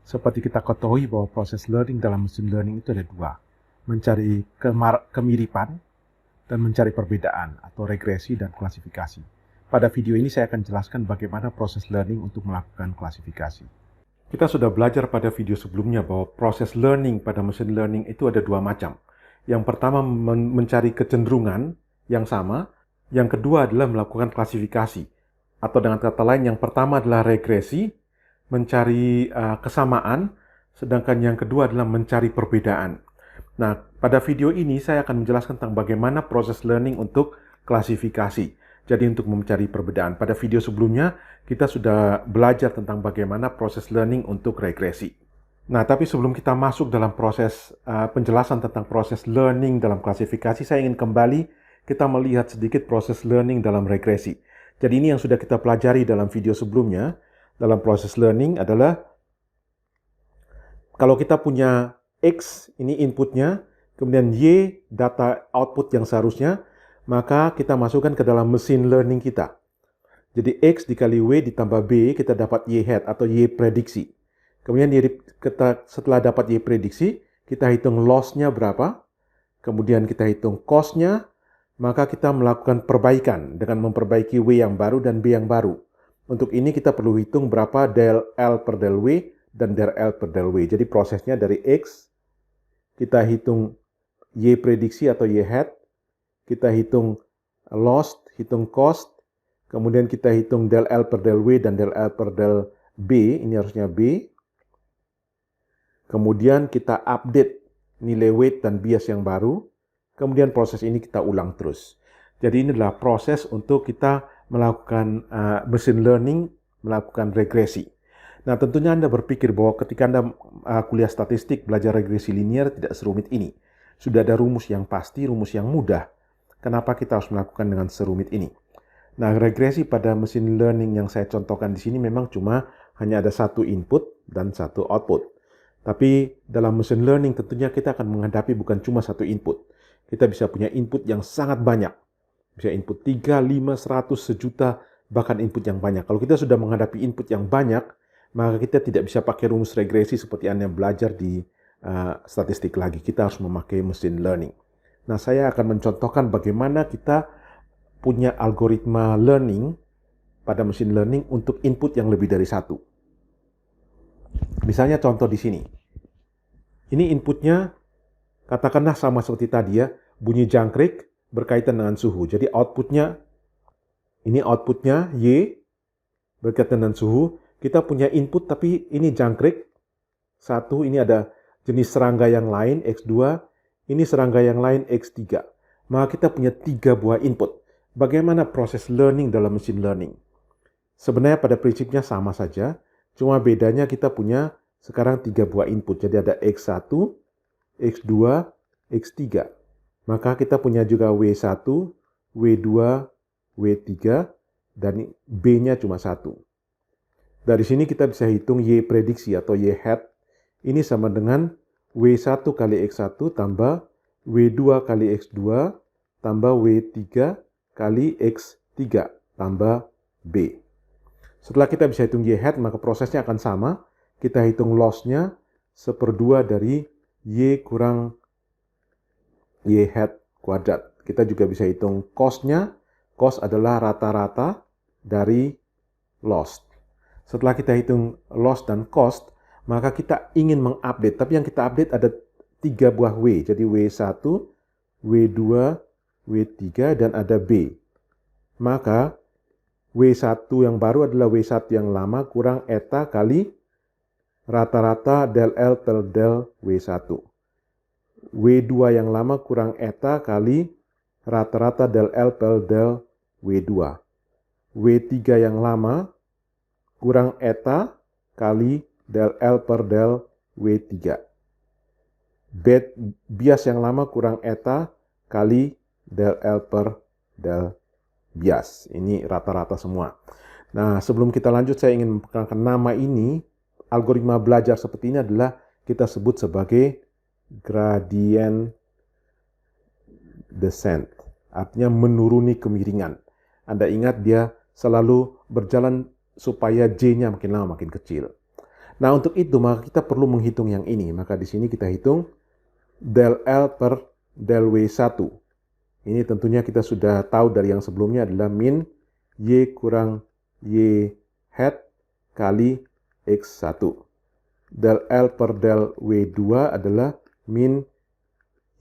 Seperti kita ketahui bahwa proses learning dalam machine learning itu ada dua, mencari kemiripan dan mencari perbedaan atau regresi dan klasifikasi. Pada video ini saya akan jelaskan bagaimana proses learning untuk melakukan klasifikasi. Kita sudah belajar pada video sebelumnya bahwa proses learning pada machine learning itu ada dua macam. Yang pertama mencari kecenderungan yang sama, yang kedua adalah melakukan klasifikasi. Atau dengan kata lain, yang pertama adalah regresi, mencari kesamaan, sedangkan yang kedua adalah mencari perbedaan. Nah, pada video ini saya akan menjelaskan tentang bagaimana proses learning untuk klasifikasi. Jadi untuk mencari perbedaan. Pada video sebelumnya, kita sudah belajar tentang bagaimana proses learning untuk regresi. Nah, tapi sebelum kita masuk dalam proses penjelasan tentang proses learning dalam klasifikasi, saya ingin kembali kita melihat sedikit proses learning dalam regresi. Jadi ini yang sudah kita pelajari dalam video sebelumnya. Dalam proses learning adalah kalau kita punya X, ini inputnya, kemudian Y, data output yang seharusnya, maka kita masukkan ke dalam machine learning kita. Jadi X dikali W ditambah B, kita dapat Y hat atau Y prediksi. Kemudian setelah dapat Y prediksi, kita hitung loss-nya berapa, kemudian kita hitung cost-nya, maka kita melakukan perbaikan dengan memperbaiki W yang baru dan B yang baru. Untuk ini kita perlu hitung berapa del L per del W dan del L per del W. Jadi prosesnya dari X, kita hitung Y prediksi atau Y hat, kita hitung loss, hitung cost, kemudian kita hitung del L per del W dan del L per del B, ini harusnya B. Kemudian kita update nilai weight dan bias yang baru, kemudian proses ini kita ulang terus. Jadi ini adalah proses untuk kita melakukan machine learning, melakukan regresi. Nah, tentunya Anda berpikir bahwa ketika Anda kuliah statistik, belajar regresi linear tidak serumit ini. Sudah ada rumus yang pasti, rumus yang mudah. Kenapa kita harus melakukan dengan serumit ini? Nah, regresi pada machine learning yang saya contohkan di sini memang cuma hanya ada satu input dan satu output. Tapi dalam machine learning tentunya kita akan menghadapi bukan cuma satu input. Kita bisa punya input yang sangat banyak. Bisa input 3, 5, 100, sejuta, bahkan input yang banyak. Kalau kita sudah menghadapi input yang banyak, maka kita tidak bisa pakai rumus regresi seperti Anda belajar di statistik lagi. Kita harus memakai machine learning. Nah, saya akan mencontohkan bagaimana kita punya algoritma learning pada machine learning untuk input yang lebih dari satu. Misalnya contoh di sini. Ini inputnya, katakanlah sama seperti tadi ya, bunyi jangkrik berkaitan dengan suhu. Jadi outputnya, ini outputnya Y berkaitan dengan suhu. Kita punya input tapi ini jangkrik. Satu, ini ada jenis serangga yang lain, X2. Ini serangga yang lain, X3. Maka kita punya 3 buah input. Bagaimana proses learning dalam machine learning? Sebenarnya pada prinsipnya sama saja. Cuma bedanya kita punya sekarang 3 buah input. Jadi ada X1, X2, X3. Maka kita punya juga W1, W2, W3, dan B-nya cuma 1. Dari sini kita bisa hitung Y prediksi atau Y hat. Ini sama dengan W1 kali X1 tambah W2 kali X2 tambah W3 kali X3 tambah B. Setelah kita bisa hitung Y hat, maka prosesnya akan sama. Kita hitung loss-nya 1/2 dari Y kurang Y hat kuadrat. Kita juga bisa hitung cost-nya. Cost adalah rata-rata dari loss. Setelah kita hitung loss dan cost, maka kita ingin mengupdate. Tapi yang kita update ada 3 buah W. Jadi W1, W2, W3, dan ada B. Maka W1 yang baru adalah W1 yang lama kurang eta kali rata-rata del L per del W1. W2 yang lama kurang eta kali rata-rata del L per del W2. W3 yang lama kurang eta kali del L per del W3. Bias yang lama kurang eta kali del L per del bias. Ini rata-rata semua. Nah, sebelum kita lanjut, saya ingin memperkenalkan nama ini. Algoritma belajar seperti ini adalah kita sebut sebagai gradient descent. Artinya menuruni kemiringan. Anda ingat dia selalu berjalan supaya J-nya makin lama makin kecil. Nah, untuk itu maka kita perlu menghitung yang ini. Maka di sini kita hitung del L per del W1. Ini tentunya kita sudah tahu dari yang sebelumnya adalah min Y kurang Y hat kali X1. Del L per del W2 adalah min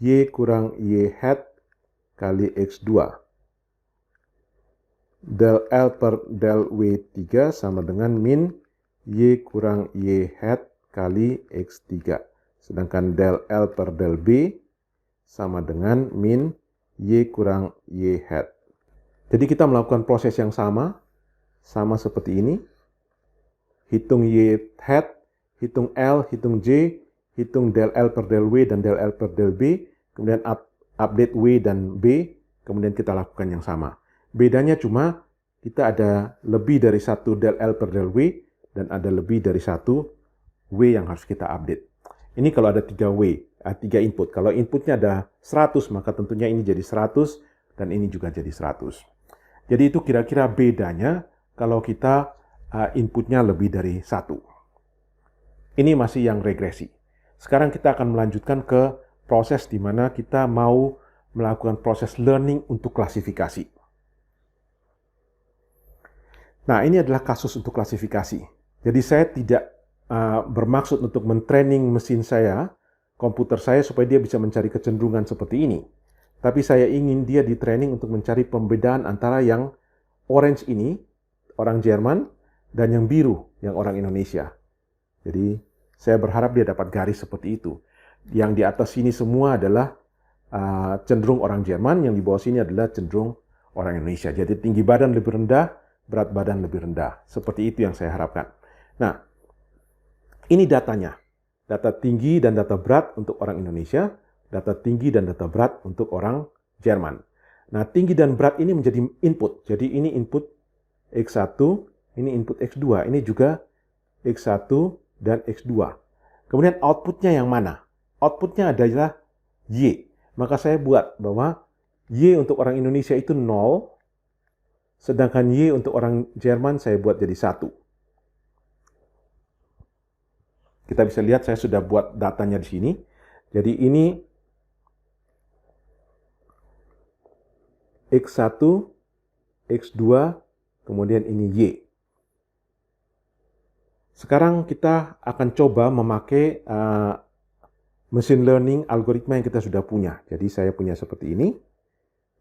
Y kurang Y hat kali X2. Del L per del W3 sama dengan min Y kurang Y hat kali X3. Sedangkan del L per del B sama dengan min Y kurang Y hat. Jadi kita melakukan proses yang sama seperti ini. Hitung Y hat, hitung L, hitung J, hitung del L per del W dan del L per del B, kemudian update W dan B, kemudian kita lakukan yang sama. Bedanya cuma kita ada lebih dari satu del L per del W, dan ada lebih dari satu W yang harus kita update. Ini kalau ada 3 input. Kalau inputnya ada 100, maka tentunya ini jadi 100, dan ini juga jadi 100. Jadi itu kira-kira bedanya kalau kita inputnya lebih dari 1. Ini masih yang regresi. Sekarang kita akan melanjutkan ke proses di mana kita mau melakukan proses learning untuk klasifikasi. Nah, ini adalah kasus untuk klasifikasi. Jadi saya tidak bermaksud untuk mentraining mesin saya, komputer saya, supaya dia bisa mencari kecenderungan seperti ini. Tapi saya ingin dia di-training untuk mencari pembedaan antara yang orange ini, orang Jerman, dan yang biru, yang orang Indonesia. Jadi saya berharap dia dapat garis seperti itu. Yang di atas sini semua adalah cenderung orang Jerman, yang di bawah sini adalah cenderung orang Indonesia. Jadi tinggi badan lebih rendah, berat badan lebih rendah. Seperti itu yang saya harapkan. Nah, ini datanya. Data tinggi dan data berat untuk orang Indonesia, data tinggi dan data berat untuk orang Jerman. Nah, tinggi dan berat ini menjadi input. Jadi ini input X1, ini input X2, ini juga X1 dan X2. Kemudian outputnya yang mana? Outputnya adalah Y. Maka saya buat bahwa Y untuk orang Indonesia itu 0, sedangkan Y untuk orang Jerman saya buat jadi 1. Kita bisa lihat saya sudah buat datanya di sini. Jadi ini X1, X2, kemudian ini Y. Sekarang kita akan coba memakai machine learning algoritma yang kita sudah punya. Jadi saya punya seperti ini.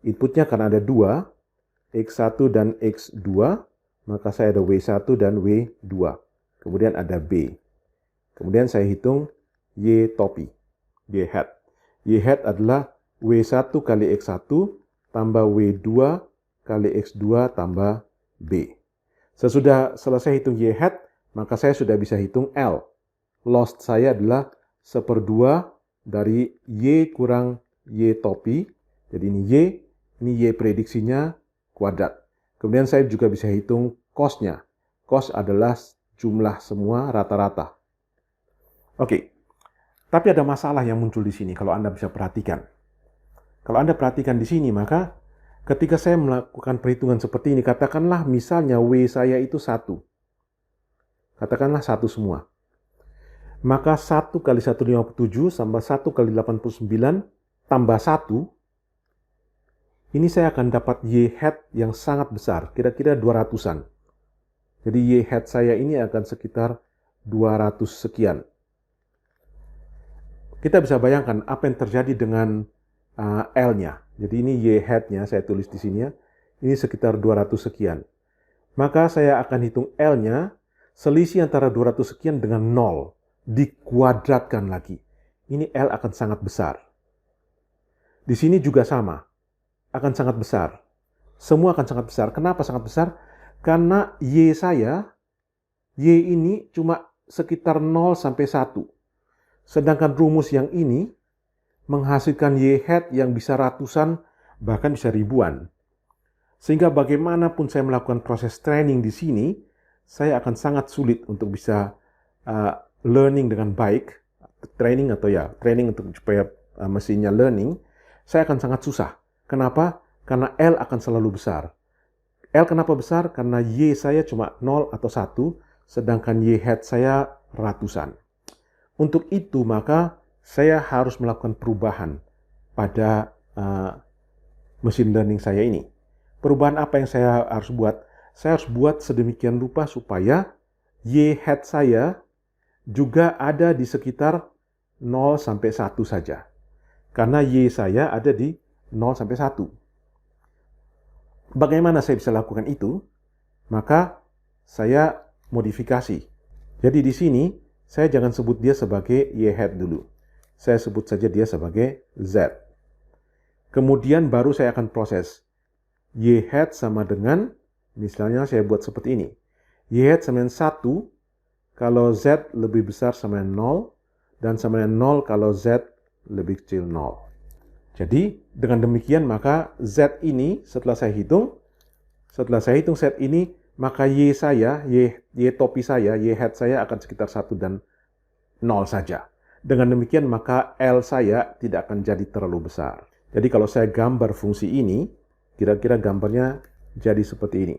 Inputnya karena ada 2, X1 dan X2, maka saya ada W1 dan W2. Kemudian ada B. Kemudian saya hitung Y topi, Y hat. Y hat adalah W1 kali X1 tambah W2 kali X2 tambah B. Sesudah selesai hitung Y hat, maka saya sudah bisa hitung L. Loss saya adalah 1/2 dari Y kurang Y topi. Jadi ini Y prediksinya kuadrat. Kemudian saya juga bisa hitung cost-nya. Cost adalah jumlah semua rata-rata. Oke, tapi ada masalah yang muncul di sini kalau Anda bisa perhatikan. Kalau Anda perhatikan di sini, maka ketika saya melakukan perhitungan seperti ini, katakanlah misalnya W saya itu 1. Katakanlah 1 semua. Maka 1 kali 157 tambah 1 kali 89 tambah 1, ini saya akan dapat Y hat yang sangat besar, kira-kira 200-an. Jadi Y hat saya ini akan sekitar 200 sekian. Kita bisa bayangkan apa yang terjadi dengan L-nya. Jadi ini Y hat-nya, saya tulis di sini ya. Ini sekitar 200 sekian. Maka saya akan hitung L-nya, selisih antara 200 sekian dengan 0. Dikuadratkan lagi. Ini L akan sangat besar. Di sini juga sama. Akan sangat besar. Semua akan sangat besar. Kenapa sangat besar? Karena Y saya, Y ini cuma sekitar 0 sampai 1. Sedangkan rumus yang ini menghasilkan Y hat yang bisa ratusan, bahkan bisa ribuan. Sehingga bagaimanapun saya melakukan proses training di sini, saya akan sangat sulit untuk bisa learning dengan baik. Training untuk supaya mesinnya learning, saya akan sangat susah. Kenapa? Karena L akan selalu besar. L kenapa besar? Karena Y saya cuma 0 atau 1, sedangkan Y hat saya ratusan. Untuk itu maka saya harus melakukan perubahan pada machine learning saya ini. Perubahan apa yang saya harus buat? Saya harus buat sedemikian rupa supaya Y hat saya juga ada di sekitar 0 sampai 1 saja. Karena Y saya ada di 0 sampai 1. Bagaimana saya bisa lakukan itu? Maka saya modifikasi. Jadi di sini saya jangan sebut dia sebagai Y hat dulu. Saya sebut saja dia sebagai Z. Kemudian baru saya akan proses. Y hat sama dengan, misalnya saya buat seperti ini. Y hat sama dengan 1 kalau Z lebih besar sama dengan 0, dan sama dengan 0 kalau Z lebih kecil 0. Jadi dengan demikian maka Z ini setelah saya hitung Z ini, maka Y saya, Y topi saya, Y hat saya akan sekitar 1 dan 0 saja. Dengan demikian maka L saya tidak akan jadi terlalu besar. Jadi kalau saya gambar fungsi ini, kira-kira gambarnya jadi seperti ini.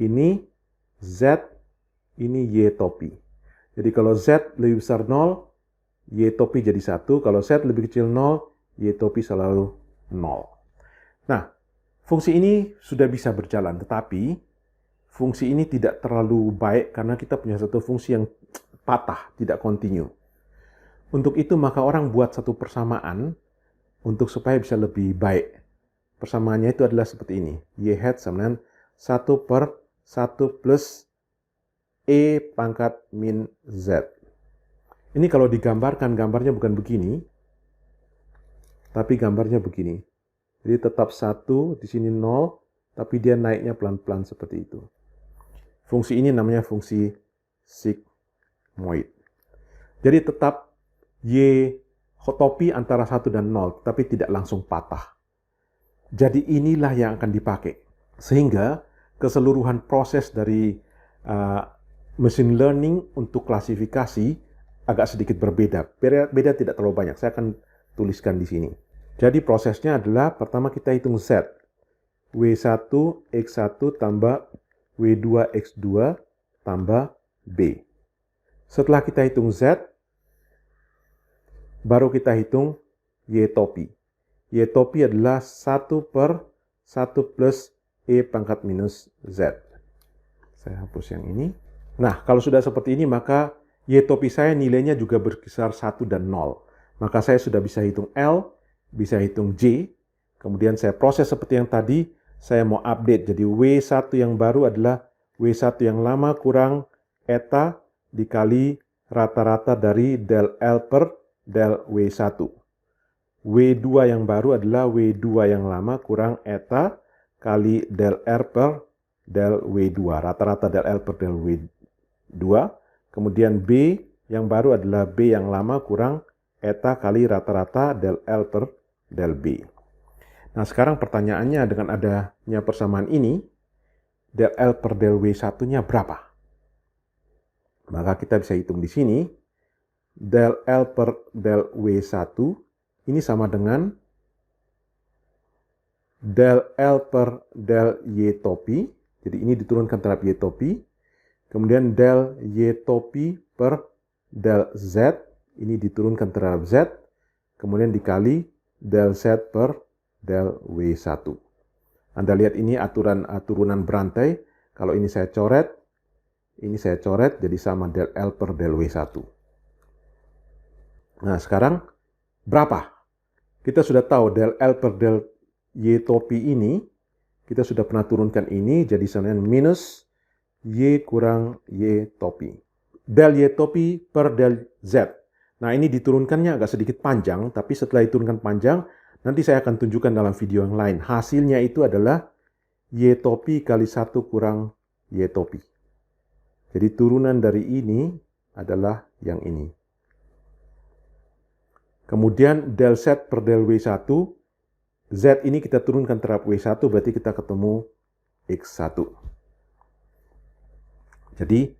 Ini Z, ini Y topi. Jadi kalau Z lebih besar 0, Y topi jadi 1. Kalau Z lebih kecil 0, Y topi selalu 0. Nah, fungsi ini sudah bisa berjalan, tetapi fungsi ini tidak terlalu baik karena kita punya satu fungsi yang patah, tidak kontinu. Untuk itu maka orang buat satu persamaan untuk supaya bisa lebih baik. Persamaannya itu adalah seperti ini. Y hat sama dengan 1 per 1 plus E pangkat min Z. Ini kalau digambarkan, gambarnya bukan begini, tapi gambarnya begini. Jadi tetap 1, di sini 0, tapi dia naiknya pelan-pelan seperti itu. Fungsi ini namanya fungsi sigmoid. Jadi tetap Y topi antara 1 dan 0, tapi tidak langsung patah. Jadi inilah yang akan dipakai. Sehingga keseluruhan proses dari machine learning untuk klasifikasi agak sedikit berbeda. Beda tidak terlalu banyak. Saya akan tuliskan di sini. Jadi prosesnya adalah pertama kita hitung Z. W1 X1 tambah W2 X2 tambah B. Setelah kita hitung Z, baru kita hitung Y topi. Y topi adalah 1 per 1 plus E pangkat minus Z. Saya hapus yang ini. Nah, kalau sudah seperti ini, maka Y topi saya nilainya juga berkisar 1 dan 0. Maka saya sudah bisa hitung L, bisa hitung J. Kemudian saya proses seperti yang tadi, saya mau update. Jadi W1 yang baru adalah W1 yang lama kurang eta dikali rata-rata dari del L per del W1. W2 yang baru adalah W2 yang lama kurang eta kali del R per del W2. Rata-rata del L per del W2. Kemudian B yang baru adalah B yang lama kurang eta kali rata-rata del L per del B. Nah, sekarang pertanyaannya dengan adanya persamaan ini, del L per del W1-nya berapa? Maka kita bisa hitung di sini. Del L per del W1 ini sama dengan del L per del Y topi. Jadi ini diturunkan terhadap Y topi. Kemudian del Y topi per del Z. Ini diturunkan terhadap Z. Kemudian dikali del Z per del W1. Anda lihat ini turunan berantai. Kalau ini saya coret, jadi sama del L per del W1. Nah, sekarang berapa? Kita sudah tahu del L per del Y topi ini, kita sudah pernah turunkan ini, jadi sama dengan minus Y kurang Y topi. Del Y topi per del Z. Nah, ini diturunkannya agak sedikit panjang, tapi setelah diturunkan panjang, nanti saya akan tunjukkan dalam video yang lain. Hasilnya itu adalah Y topi kali 1 kurang Y topi. Jadi turunan dari ini adalah yang ini. Kemudian del Z per del W1. Z ini kita turunkan terhadap W1, berarti kita ketemu X1. Jadi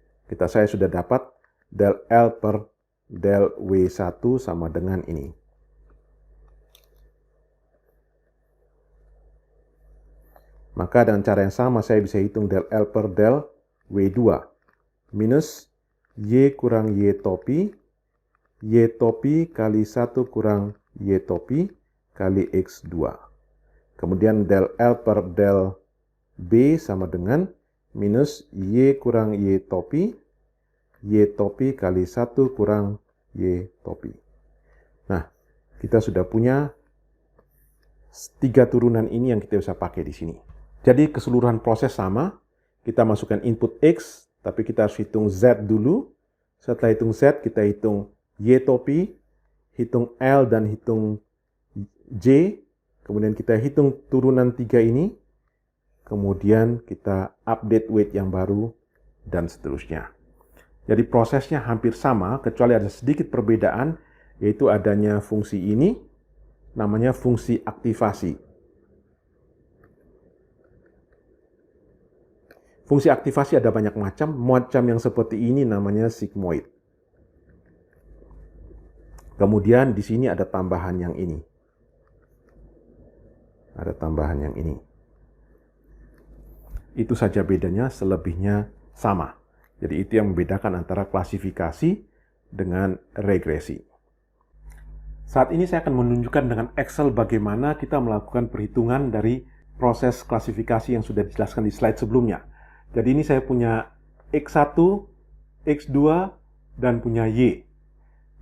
saya sudah dapat del L per del W1 sama dengan ini. Maka dengan cara yang sama saya bisa hitung del L per del W2 minus Y kurang Y topi kali 1 kurang Y topi kali X2. Kemudian del L per del B sama dengan minus Y kurang Y topi kali 1 kurang Y topi. Nah, kita sudah punya 3 turunan ini yang kita bisa pakai di sini. Jadi keseluruhan proses sama, kita masukkan input X, tapi kita harus hitung Z dulu. Setelah hitung Z, kita hitung Y topi, hitung L dan hitung J. Kemudian kita hitung turunan 3 ini. Kemudian kita update weight yang baru, dan seterusnya. Jadi prosesnya hampir sama, kecuali ada sedikit perbedaan, yaitu adanya fungsi ini, namanya fungsi aktivasi. Fungsi aktivasi ada banyak macam yang seperti ini namanya sigmoid. Kemudian di sini ada tambahan yang ini. Ada tambahan yang ini. Itu saja bedanya, selebihnya sama. Jadi itu yang membedakan antara klasifikasi dengan regresi. Saat ini saya akan menunjukkan dengan Excel bagaimana kita melakukan perhitungan dari proses klasifikasi yang sudah dijelaskan di slide sebelumnya. Jadi ini saya punya X1, X2, dan punya Y.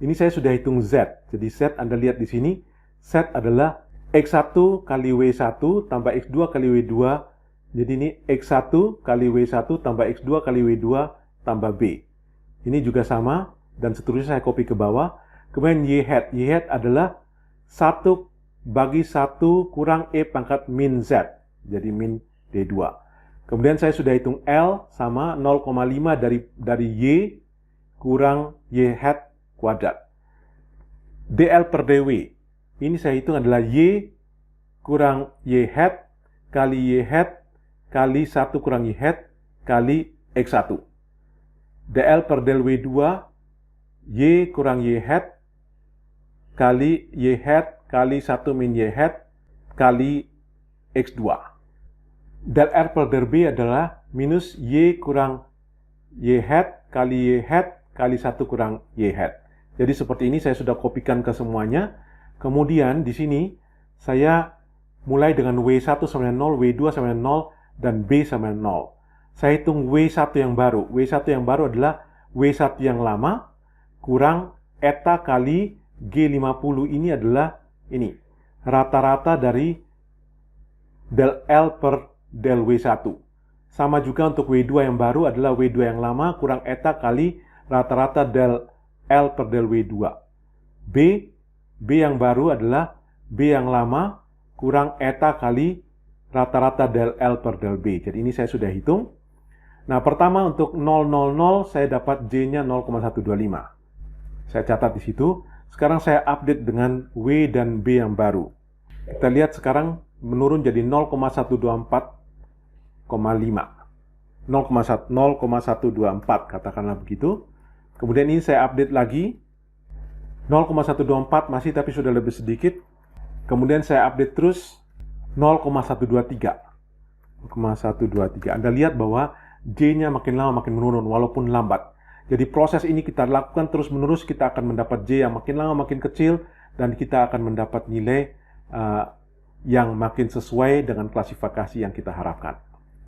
Ini saya sudah hitung Z. Jadi Z Anda lihat di sini, Z adalah X1 kali W1 tambah X2 kali W2. Jadi ini X1 kali W1 tambah X2 kali W2 tambah B. Ini juga sama, dan seterusnya saya copy ke bawah. Kemudian Y hat. Y hat adalah 1 bagi 1 kurang E pangkat min Z. Jadi min D2. Kemudian saya sudah hitung L sama 0,5 dari Y kurang Y hat kuadrat. DL per DW. Ini saya hitung adalah Y kurang Y hat kali Y hat kali 1 kurang Y hat kali X1. DL per del W2 Y kurang Y hat kali Y hat kali 1 min Y hat kali X2. Del R per del B adalah minus Y kurang Y hat kali Y hat kali 1 kurang Y hat. Jadi seperti ini saya sudah kopikan ke semuanya. Kemudian di sini saya mulai dengan W1 sama dengan 0, W2 sama dengan 0, dan B sama dengan 0. Saya hitung W1 yang baru. W1 yang baru adalah W1 yang lama kurang eta kali G50. Ini adalah ini. Rata-rata dari del L per del W1. Sama juga untuk W2 yang baru adalah W2 yang lama kurang eta kali rata-rata del L per del W2. B yang baru adalah B yang lama kurang eta kali rata-rata del L per del B. Jadi ini saya sudah hitung. Nah, pertama untuk 000 saya dapat J-nya 0,125. Saya catat di situ. Sekarang saya update dengan W dan B yang baru. Kita lihat sekarang menurun jadi 0,124,5. 0,124 katakanlah begitu. Kemudian ini saya update lagi 0,124 masih tapi sudah lebih sedikit. Kemudian saya update terus 0,123. Anda lihat bahwa J-nya makin lama makin menurun walaupun lambat. Jadi proses ini kita lakukan terus menerus, kita akan mendapat J yang makin lama makin kecil, dan kita akan mendapat nilai yang makin sesuai dengan klasifikasi yang kita harapkan.